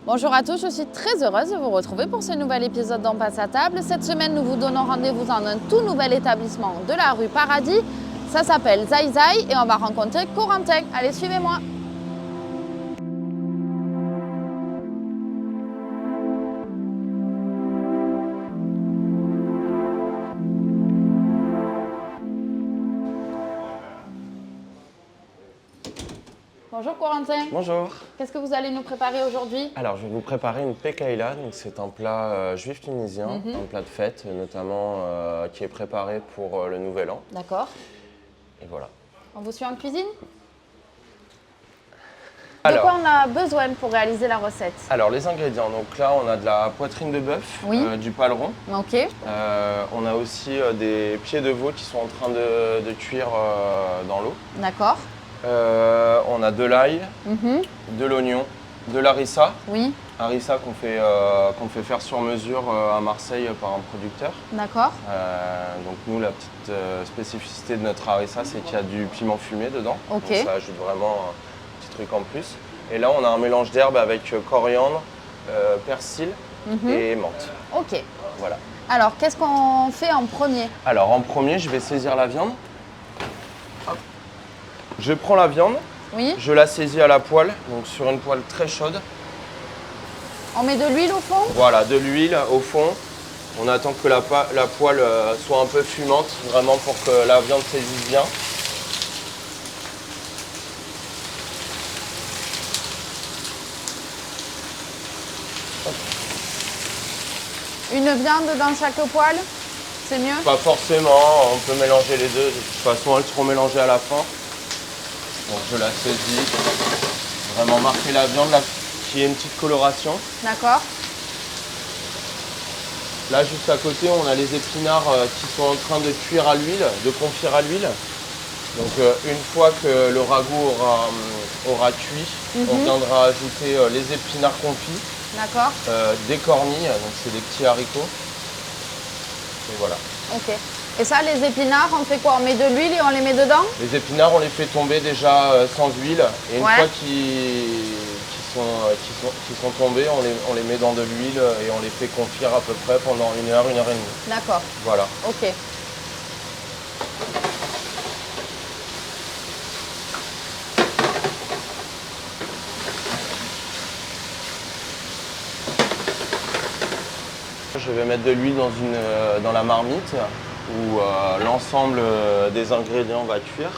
Bonjour à tous, je suis très heureuse de vous retrouver pour ce nouvel épisode d'On passe à table. Cette semaine, nous vous donnons rendez-vous dans un tout nouvel établissement de la rue Paradis. Ça s'appelle Zai Zai et on va rencontrer Corentin. Allez, suivez-moi. Bonjour Corentin. Bonjour. Qu'est-ce que vous allez nous préparer aujourd'hui? Alors, je vais vous préparer une pekaïla. Donc, c'est un plat juif tunisien, un plat de fête, notamment qui est préparé pour le Nouvel An. D'accord. Et voilà. On vous suit en cuisine? Alors, de quoi on a besoin pour réaliser la recette? Alors, les ingrédients. Donc là, on a de la poitrine de bœuf, Oui. du paleron. Ok. On a aussi des pieds de veau qui sont en train de cuire dans l'eau. D'accord. On a de l'ail, de l'oignon, de l'harissa. Oui. Harissa qu'on fait faire sur mesure à Marseille par un producteur. D'accord. Donc nous, la petite spécificité de notre harissa, c'est qu'il y a du piment fumé dedans. Ok. Donc ça ajoute vraiment un petit truc en plus. Et là, on a un mélange d'herbes avec coriandre, persil et menthe. Ok. Voilà. Alors, qu'est-ce qu'on fait en premier? Alors en premier, je vais saisir la viande. Hop. Je prends la viande, Oui. je la saisis à la poêle, donc sur une poêle très chaude. On met de l'huile au fond? Voilà, de l'huile au fond. On attend que la poêle soit un peu fumante, vraiment pour que la viande saisisse bien. Une viande dans chaque poêle, c'est mieux? Pas forcément, on peut mélanger les deux. De toute façon, elles seront mélangées à la fin. Donc je la saisis, vraiment marquer la viande, là, qu'il y ait une petite coloration. D'accord. Là, juste à côté, on a les épinards qui sont en train de cuire à l'huile, de confire à l'huile. Donc une fois que le ragoût aura cuit, on viendra ajouter les épinards confits, D'accord. des cornilles, donc c'est des petits haricots. Et voilà. Ok. Et ça, les épinards, on fait quoi? On met de l'huile et on les met dedans? Les épinards, on les fait tomber déjà sans huile. Et une Ouais. fois qu'ils sont tombés, on les met dans de l'huile et on les fait confire à peu près pendant 1 heure, 1 heure et demie. D'accord. Voilà. Ok. Je vais mettre de l'huile dans la marmite où l'ensemble des ingrédients va cuire.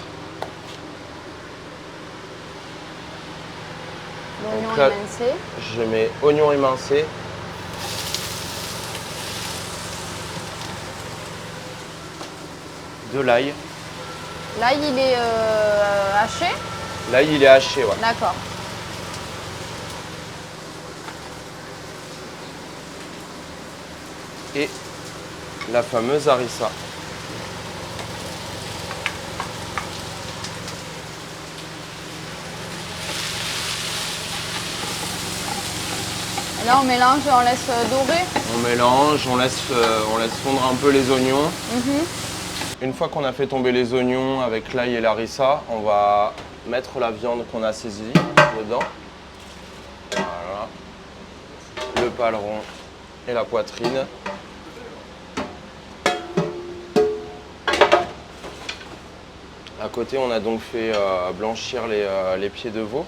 L'oignon Donc là, émincé. je mets oignon émincé. De l'ail. L'ail, il est haché? L'ail, il est haché, ouais. D'accord. Et la fameuse harissa. Et là, on mélange et on laisse dorer. On mélange, on laisse fondre un peu les oignons. Une fois qu'on a fait tomber les oignons avec l'ail et l'harissa, on va mettre la viande qu'on a saisie dedans. Voilà. Le paleron et la poitrine. À côté, on a donc fait blanchir les pieds de veau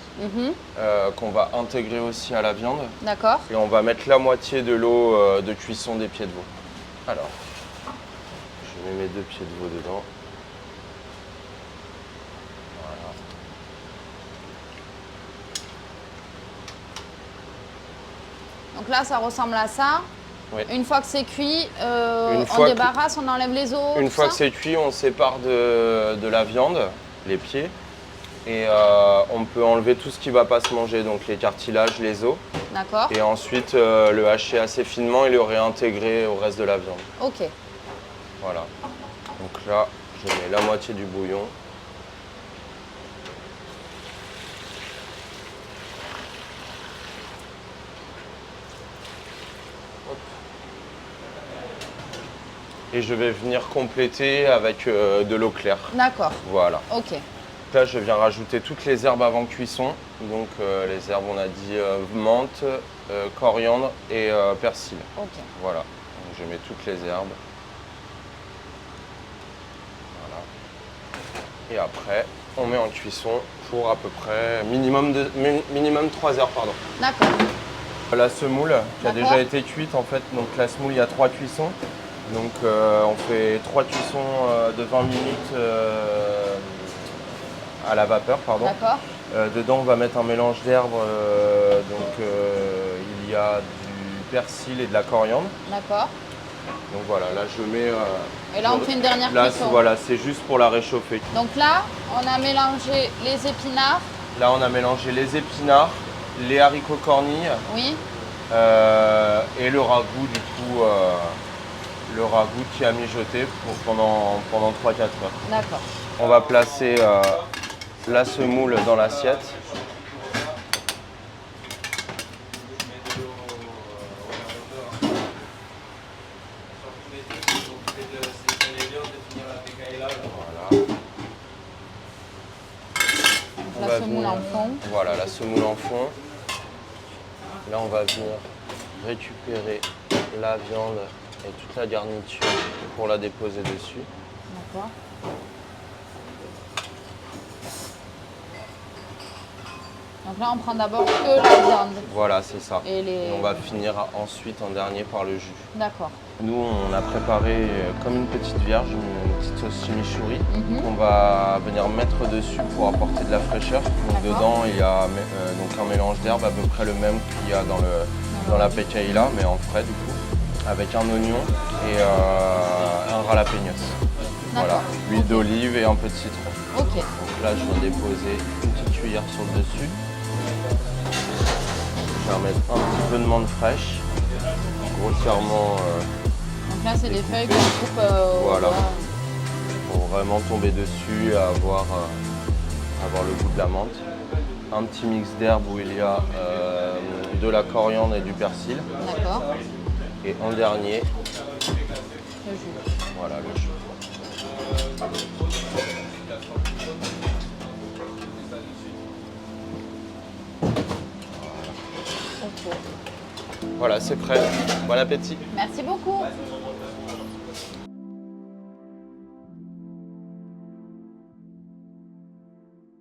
qu'on va intégrer aussi à la viande. D'accord. Et on va mettre la moitié de l'eau de cuisson des pieds de veau. Alors, je mets mes 2 pieds de veau dedans. Voilà. Donc là, ça ressemble à ça. Oui. Une fois que c'est cuit, Une on fois que- débarrasse, on enlève les os. Une tout fois ça que c'est cuit, on sépare de la viande, les pieds. Et on peut enlever tout ce qui ne va pas se manger, donc les cartilages, les os. D'accord. Et ensuite le hacher assez finement et le réintégrer au reste de la viande. Ok. Voilà. Donc là, je mets la moitié du bouillon. Hop. Et je vais venir compléter avec de l'eau claire. D'accord. Voilà. Ok. Là, je viens rajouter toutes les herbes avant cuisson. Donc les herbes, on a dit menthe, coriandre et persil. Ok. Voilà, donc, je mets toutes les herbes. Voilà. Et après, on met en cuisson pour à peu près minimum 3 heures. Pardon. D'accord. La semoule qui a D'accord. déjà été cuite en fait. Donc la semoule, il y a 3 cuissons. Donc on fait 3 cuissons de 20 minutes à la vapeur, pardon. D'accord. Dedans, on va mettre un mélange d'herbes. Il y a du persil et de la coriandre. D'accord. Donc voilà, là je mets. Et là, on fait une dernière Là, cuisson. voilà, c'est juste pour la réchauffer. Donc là, on a mélangé les épinards. Là, on a mélangé les épinards, les haricots cornilles Oui. et le ragoût du coup. Le ragoût qui a mijoté pendant 3-4 heures. D'accord. On va placer la semoule dans l'assiette. Voilà. On La va semoule venir- en fond. Voilà, la semoule en fond. Là, on va venir récupérer la viande et toute la garniture pour la déposer dessus. D'accord. Donc là, on prend d'abord que la viande. Voilà, c'est ça. Et les- Et on va finir ensuite en dernier par le jus. D'accord. Nous, on a préparé comme une petite vierge, une petite sauce chimichurri Mhm. qu'on va venir mettre dessus pour apporter de la fraîcheur. Donc D'accord. dedans, il y a donc un mélange d'herbes à peu près le même qu'il y a dans la pecaïla, mais en frais du coup, avec un oignon et un jalapeños. Voilà, D'accord. l'huile Ok. d'olive et un peu de citron. Ok. Donc là, je viens déposer une petite cuillère sur le dessus. Je vais mettre un petit peu de menthe fraîche, grossièrement. Donc là, c'est des Découpé. feuilles qu'on coupe au Voilà. doigt. Pour vraiment tomber dessus et avoir le goût de la menthe. Un petit mix d'herbes où il y a de la coriandre et du persil. D'accord. Et en dernier, Le jus. voilà le jus. Ok. Voilà, c'est prêt. Bon appétit. Merci beaucoup.